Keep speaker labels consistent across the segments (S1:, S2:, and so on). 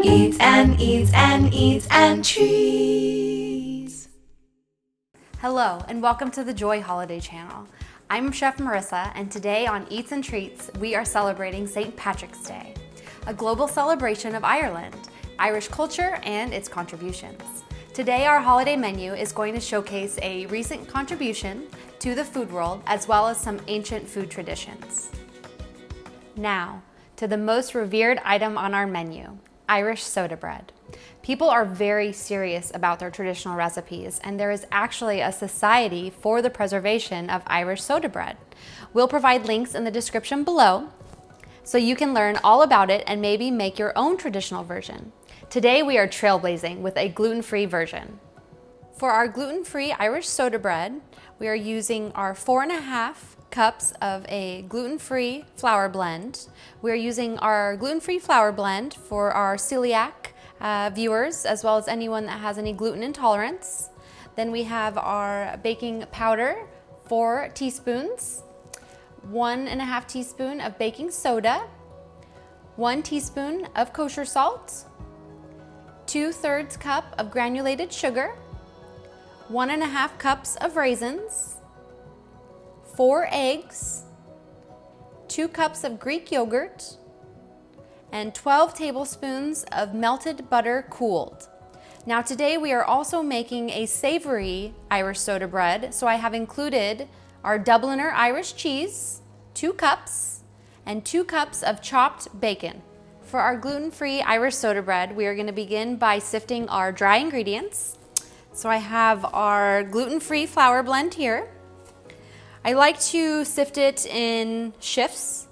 S1: Eats and eats and eats and trees.
S2: Hello and welcome to the Joy Holiday Channel. I'm Chef Marissa, and today on Eats and Treats we are celebrating St. Patrick's Day, a global celebration of Ireland, Irish culture and its contributions. Today our holiday menu is going to showcase a recent contribution to the food world as well as some ancient food traditions. Now, to the most revered item on our menu, Irish soda bread. People are very serious about their traditional recipes, and there is actually a society for the preservation of Irish soda bread. We'll provide links in the description below so you can learn all about it and maybe make your own traditional version. Today we are trailblazing with a gluten-free version. For our gluten-free Irish soda bread, we are using our 4.5 cups of a gluten-free flour blend. We're using our gluten-free flour blend for our celiac viewers, as well as anyone that has any gluten intolerance. Then we have our baking powder, 4 teaspoons, 1.5 teaspoon of baking soda, 1 teaspoon of kosher salt, 2/3 cup of granulated sugar, 1.5 cups of raisins, 4 eggs, 2 cups of Greek yogurt, and 12 tablespoons of melted butter cooled. Now today we are also making a savory Irish soda bread, so I have included our Dubliner Irish cheese, 2 cups, and 2 cups of chopped bacon. For our gluten-free Irish soda bread, we are going to begin by sifting our dry ingredients. So I have our gluten-free flour blend here. I like to sift it in shifts.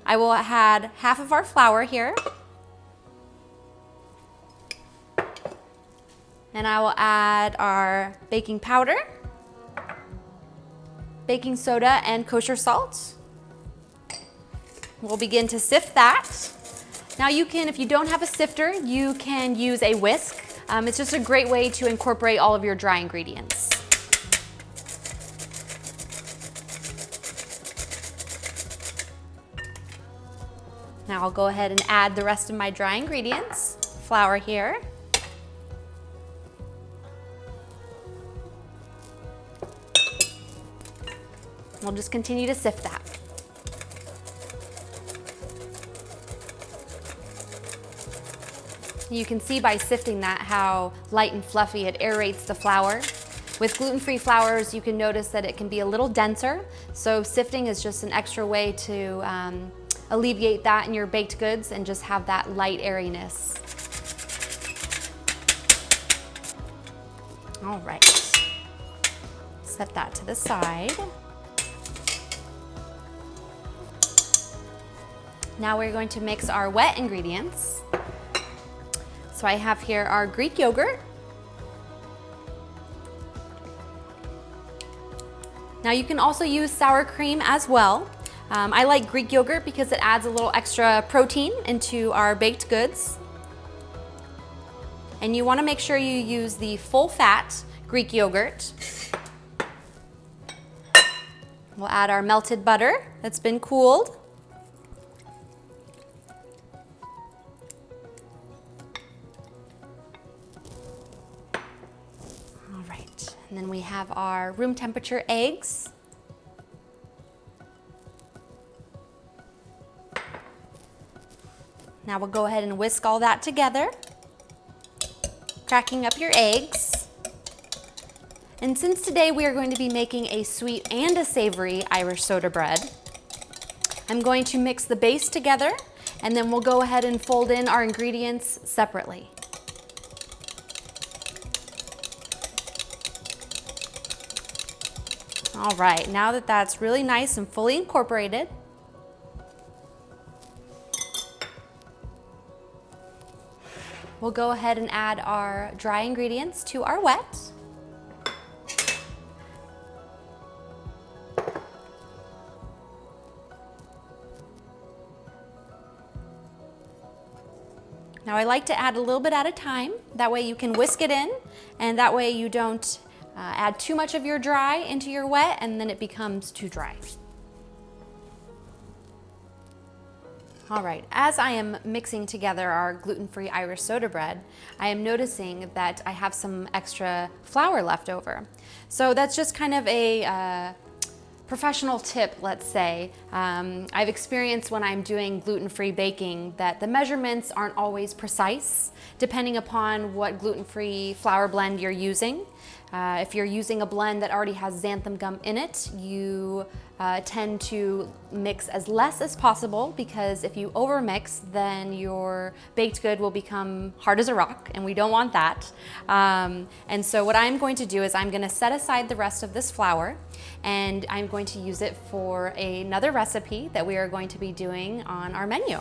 S2: I will add half of our flour here. And I will add our baking powder, baking soda, and kosher salt. We'll begin to sift that. Now you can, if you don't have a sifter, you can use a whisk. It's just a great way to incorporate all of your dry ingredients. Now I'll go ahead and add the rest of my dry ingredients. Flour here. We'll just continue to sift that. You can see by sifting that how light and fluffy it aerates the flour. With gluten-free flours, you can notice that it can be a little denser, so sifting is just an extra way to alleviate that in your baked goods and just have that light airiness. All right, set that to the side. Now we're going to mix our wet ingredients. So I have here our Greek yogurt. Now you can also use sour cream as well. I like Greek yogurt because it adds a little extra protein into our baked goods. And you want to make sure you use the full fat Greek yogurt. We'll add our melted butter that's been cooled. All right, and then we have our room temperature eggs. Now we'll go ahead and whisk all that together, cracking up your eggs. And since today we are going to be making a sweet and a savory Irish soda bread, I'm going to mix the base together, and then we'll go ahead and fold in our ingredients separately. All right, now that that's really nice and fully incorporated, we'll go ahead and add our dry ingredients to our wet. Now I like to add a little bit at a time. That way you can whisk it in, and that way you don't add too much of your dry into your wet and then it becomes too dry. All right, as I am mixing together our gluten-free Irish soda bread, I am noticing that I have some extra flour left over. So that's just kind of a professional tip, let's say. I've experienced when I'm doing gluten-free baking that the measurements aren't always precise, depending upon what gluten-free flour blend you're using. If you're using a blend that already has xanthan gum in it, you tend to mix as less as possible, because if you overmix, then your baked good will become hard as a rock, and we don't want that. And so what I'm going to do is I'm going to set aside the rest of this flour, and I'm going to use it for another recipe that we are going to be doing on our menu.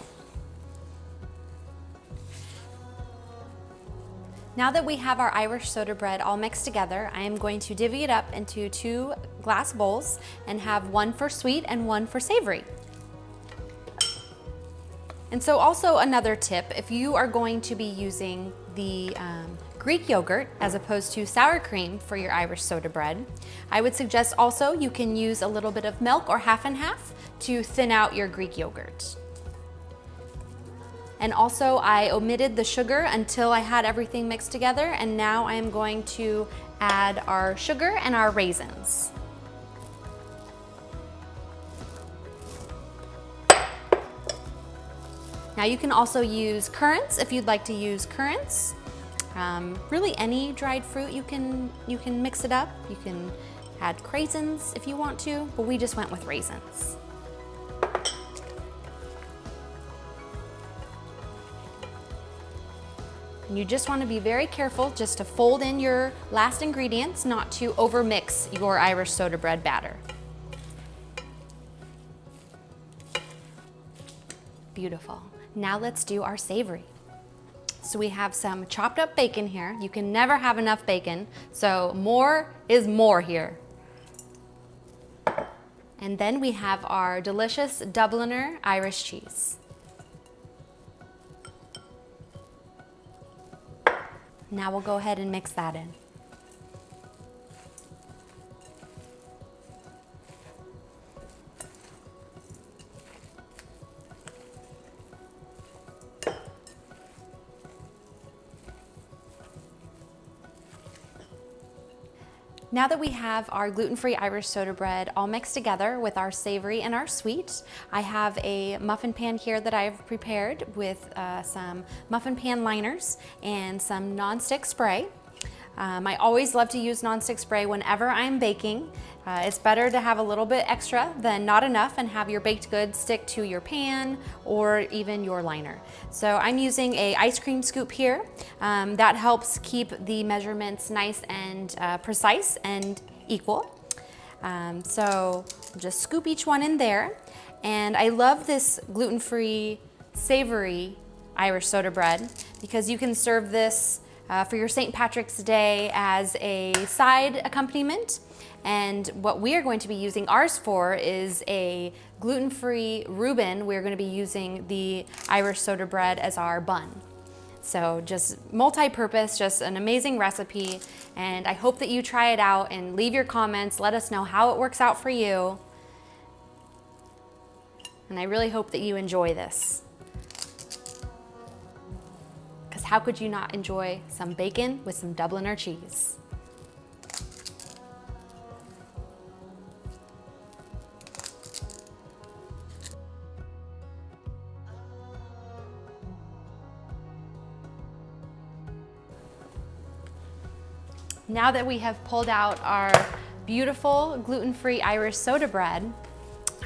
S2: Now that we have our Irish soda bread all mixed together, I am going to divvy it up into 2 glass bowls and have one for sweet and one for savory. And so also another tip, if you are going to be using the Greek yogurt as opposed to sour cream for your Irish soda bread, I would suggest also you can use a little bit of milk or half and half to thin out your Greek yogurt. And also I omitted the sugar until I had everything mixed together, and now I am going to add our sugar and our raisins. Now you can also use currants if you'd like to use currants. Really any dried fruit you can mix it up. You can add craisins if you want to, but we just went with raisins. And you just want to be very careful just to fold in your last ingredients, not to overmix your Irish soda bread batter. Beautiful. Now let's do our savory. So we have some chopped up bacon here. You can never have enough bacon, so more is more here. And then we have our delicious Dubliner Irish cheese. Now we'll go ahead and mix that in. Now that we have our gluten-free Irish soda bread all mixed together with our savory and our sweet, I have a muffin pan here that I've prepared with some muffin pan liners and some nonstick spray. I always love to use nonstick spray whenever I'm baking. It's better to have a little bit extra than not enough and have your baked goods stick to your pan or even your liner. So I'm using a ice cream scoop here. That helps keep the measurements nice and precise and equal. So just scoop each one in there. And I love this gluten-free savory Irish soda bread because you can serve this for your St. Patrick's Day as a side accompaniment. And what we are going to be using ours for is a gluten-free Reuben. We're going to be using the Irish soda bread as our bun. So just multi-purpose, just an amazing recipe. And I hope that you try it out and leave your comments. Let us know how it works out for you. And I really hope that you enjoy this. Because how could you not enjoy some bacon with some Dubliner cheese? Now that we have pulled out our beautiful gluten-free Irish soda bread,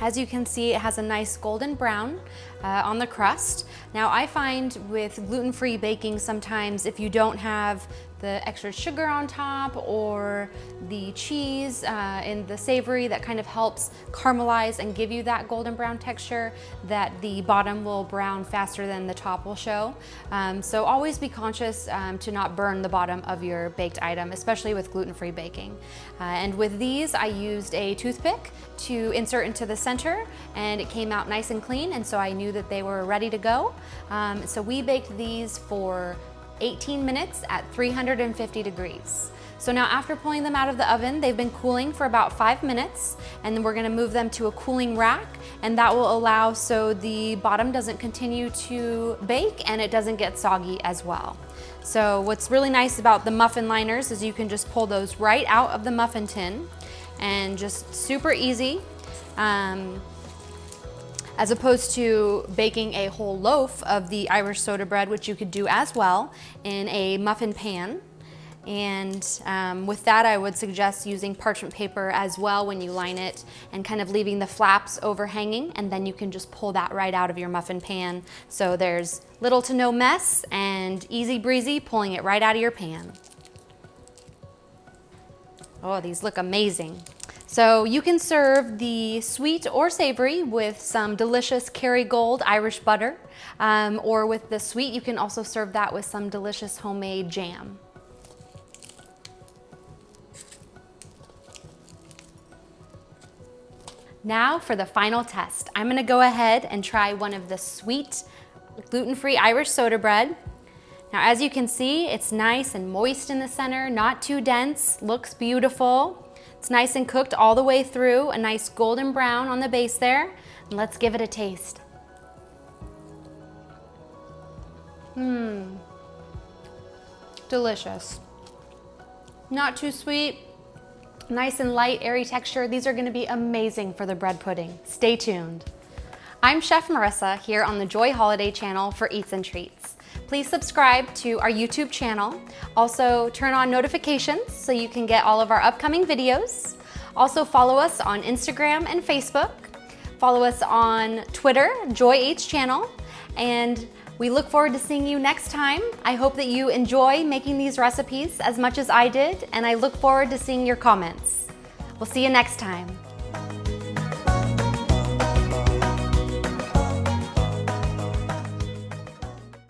S2: as you can see, it has a nice golden brown on the crust. Now I find with gluten-free baking sometimes if you don't have the extra sugar on top or the cheese in the savory that kind of helps caramelize and give you that golden brown texture, that the bottom will brown faster than the top will show. So always be conscious to not burn the bottom of your baked item, especially with gluten-free baking. And with these, I used a toothpick to insert into the center, and it came out nice and clean, and so I knew that they were ready to go. So we baked these for 18 minutes at 350 degrees. So now after pulling them out of the oven, they've been cooling for about 5 minutes, and then we're gonna move them to a cooling rack, and that will allow so the bottom doesn't continue to bake and it doesn't get soggy as well. So what's really nice about the muffin liners is you can just pull those right out of the muffin tin and just super easy. As opposed to baking a whole loaf of the Irish soda bread, which you could do as well in a muffin pan. And with that, I would suggest using parchment paper as well when you line it and kind of leaving the flaps overhanging, and then you can just pull that right out of your muffin pan. So there's little to no mess and easy breezy pulling it right out of your pan. Oh, these look amazing. So you can serve the sweet or savory with some delicious Kerrygold Irish butter, or with the sweet, you can also serve that with some delicious homemade jam. Now for the final test. I'm gonna go ahead and try one of the sweet gluten-free Irish soda bread. Now as you can see, it's nice and moist in the center, not too dense, looks beautiful. It's nice and cooked all the way through, a nice golden brown on the base there. And let's give it a taste. Delicious. Not too sweet, nice and light, airy texture. These are gonna be amazing for the bread pudding. Stay tuned. I'm Chef Marissa here on the Joy Holiday channel for Eats and Treats. Please subscribe to our YouTube channel. Also turn on notifications so you can get all of our upcoming videos. Also follow us on Instagram and Facebook. Follow us on Twitter, Joy H Channel. And we look forward to seeing you next time. I hope that you enjoy making these recipes as much as I did, and I look forward to seeing your comments. We'll see you next time.